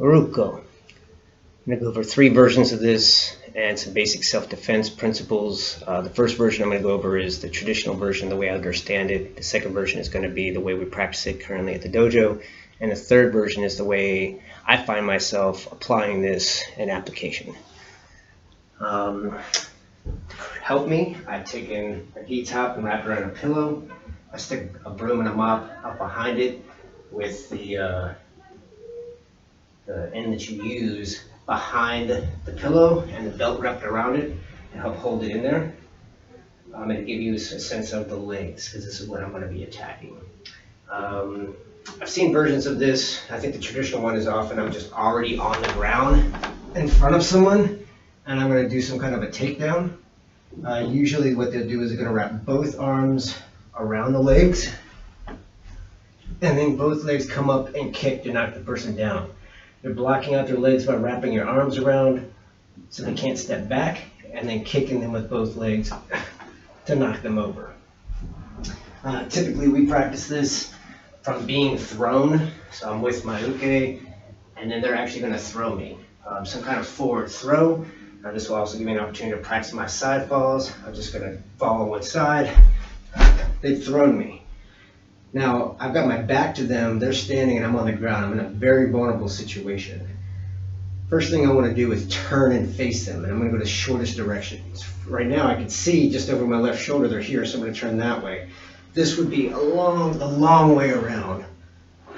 Ryuko. I'm going to go over 3 versions of this and some basic self-defense principles. The first version I'm going to go over is the traditional version, the way I understand it. The second version is going to be the way we practice it currently at the dojo. And the third version is the way I find myself applying this in application. To help me, I've taken a gi top and wrapped it around a pillow. I stick a broom and a mop up behind it with the end that you use behind the pillow and the belt wrapped around it to help hold it in there. I'm going to give you a sense of the legs because this is what I'm going to be attacking. I've seen versions of this. I think the traditional one is often I'm just already on the ground in front of someone and I'm going to do some kind of a takedown. Usually what they'll do is they're going to wrap both arms around the legs and then both legs come up and kick to knock the person down. They're blocking out their legs by wrapping your arms around so they can't step back and then kicking them with both legs to knock them over. Typically we practice this from being thrown, so I'm with my uke and then they're actually going to throw me. Some kind of forward throw. This will also give me an opportunity to practice my side falls. I'm just going to fall on one side. They've thrown me. Now, I've got my back to them, they're standing and I'm on the ground. I'm in a very vulnerable situation. First thing I want to do is turn and face them, and I'm going to go the shortest direction. Right now I can see just over my left shoulder they're here, so I'm going to turn that way. This would be a long way around.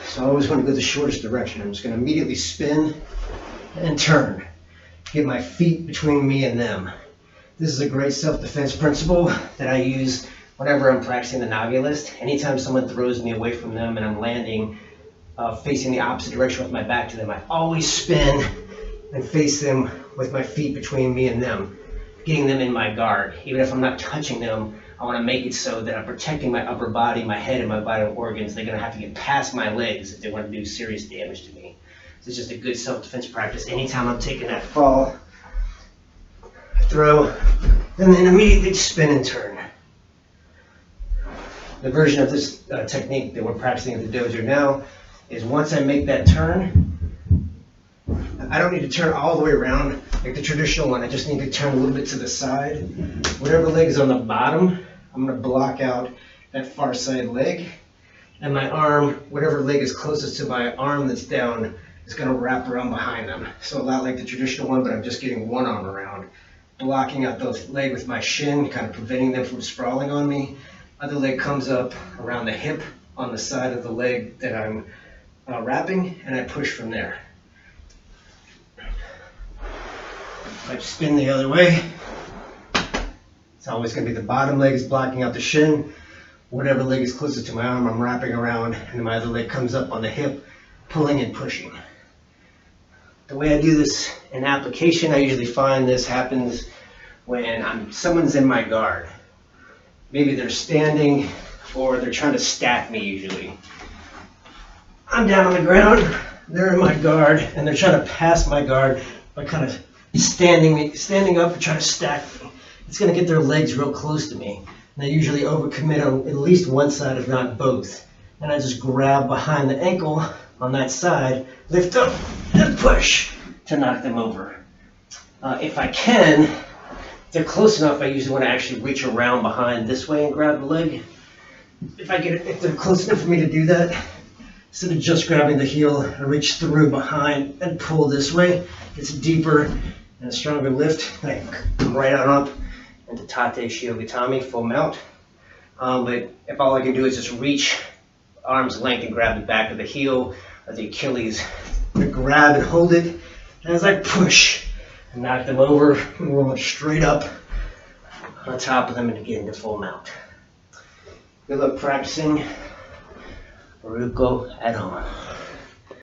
So I always want to go the shortest direction. I'm just going to immediately spin and turn. Get my feet between me and them. This is a great self-defense principle that I use whenever I'm practicing the Nage list. Anytime someone throws me away from them and I'm landing facing the opposite direction with my back to them, I always spin and face them with my feet between me and them, getting them in my guard. Even if I'm not touching them, I want to make it so that I'm protecting my upper body, my head, and my vital organs. They're going to have to get past my legs if they want to do serious damage to me. So it's just a good self-defense practice. Anytime I'm taking that fall, I throw, and then immediately spin and turn. The version of this technique that we're practicing at the dojo now is once I make that turn, I don't need to turn all the way around like the traditional one. I just need to turn a little bit to the side. Whatever leg is on the bottom, I'm going to block out that far side leg. And my arm, whatever leg is closest to my arm that's down, is going to wrap around behind them. So a lot like the traditional one, but I'm just getting one arm around. Blocking out the leg with my shin, kind of preventing them from sprawling on me. Other leg comes up around the hip on the side of the leg that I'm wrapping, and I push from there. I spin the other way. It's always going to be the bottom leg is blocking out the shin. Whatever leg is closest to my arm, I'm wrapping around, and my other leg comes up on the hip, pulling and pushing. The way I do this in application, I usually find this happens when someone's in my guard. Maybe they're standing or they're trying to stack me usually. I'm down on the ground, they're in my guard, and they're trying to pass my guard by kind of standing up and trying to stack me. It's going to get their legs real close to me. And they usually overcommit on at least one side, if not both. And I just grab behind the ankle on that side, lift up, and push to knock them over. If I can, if they're close enough, I usually want to actually reach around behind this way and grab the leg. If they're close enough for me to do that, instead of just grabbing the heel, I reach through behind and pull this way. It's deeper and a stronger lift. I come right on up into Tate Shiogatami, full mount. But if all I can do is just reach arm's length and grab the back of the heel or the Achilles, I grab and hold it as I push and knock them over and roll straight up on top of them and get into full mount. Good luck practicing Ryuko at home.